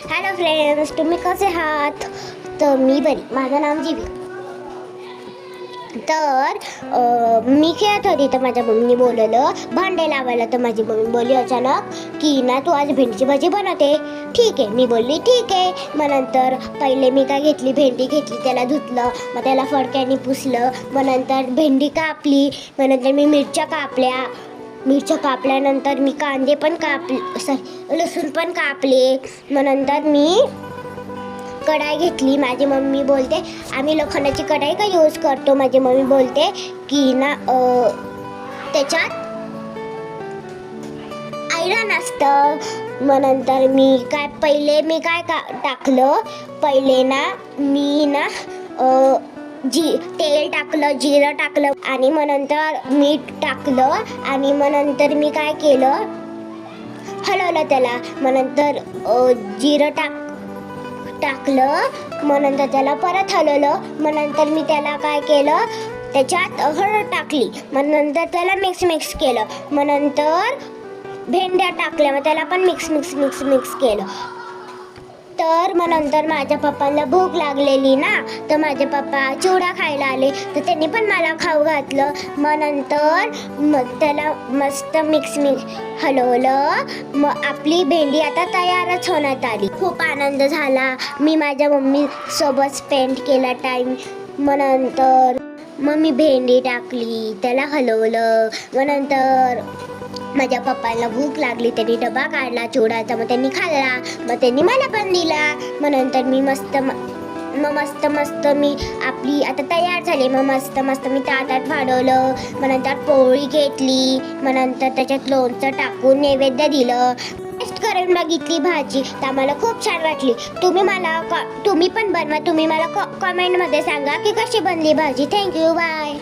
Hello friends, तुम्ही कसे आहात? तर मी बरी, माझं नाव जीवी. तर मी खेळत होती तर माझ्या मम्मीने बोलवलं भांडे लावायला. तर माझी मम्मी बोलली अचानक की ना तू आज भेंडीची भाजी बनवते. ठीक आहे, मी बोलली ठीक आहे. मग नंतर पहिले मी काय घेतली, भेंडी घेतली, त्याला धुतलं, मग त्याला फडक्याने पुसलं, मग नंतर भेंडी कापली, मग नंतर मी मिरच्या कापल्यानंतर मी कांदे पण लसूण पण कापले. मग नंतर मी कढाई घेतली. माझी मम्मी बोलते आम्ही लोखंडाची कढाई का यूज करतो. माझी मम्मी बोलते की ना त्याच्यात आयरन असतं. मग नंतर पहिले मी काय टाकलं, पहिले ना मी ना तेल टाकलं, जिरं टाकलं आणि मग नंतर मीठ टाकलं आणि मग नंतर मी काय केलं, हलवलं त्याला. मग नंतर जिरं टाकलं, मग नंतर त्याला परत हलवलं. मग नंतर मी त्याला काय केलं, त्याच्यात हळद टाकली. मग नंतर त्याला मिक्स केलं. मग नंतर भेंड्या टाकल्या, मग त्याला पण मिक्स केलं. तर मग नंतर माझ्या पप्पांना भूक लागलेली ना, तर माझे पप्पा चिवडा खायला आले, तर त्यांनी पण मला खाऊ घातलं. मग नंतर त्याला मस्त मिक्स हलवलं. मग आपली भेंडी आता तयारच होण्यात आली. खूप आनंद झाला. मी माझ्या मम्मी सोबत स्पेंड केला टाईम. मग मी भेंडी टाकली, त्याला हलवलं. मग नंतर माझ्या पप्पांना भूक लागली, त्यांनी डबा काढला चिवड्याचा, मग त्यांनी खाल्ला, मग त्यांनी मला पण दिला. मग नंतर मी मस्त मी आपली आता तयार झाली. मग मस्त मी ताटात वाढवलं. मग नंतर पोळी घेतली, मग नंतर त्याच्यात लोणचं टाकून नैवेद्य दिलं. टेस्ट करून बघितली भाजी, तर आम्हाला खूप छान वाटली. तुम्ही पण बनवा. तुम्ही मला कमेंटमध्ये सांगा की कशी बनली भाजी. Thank you, bye.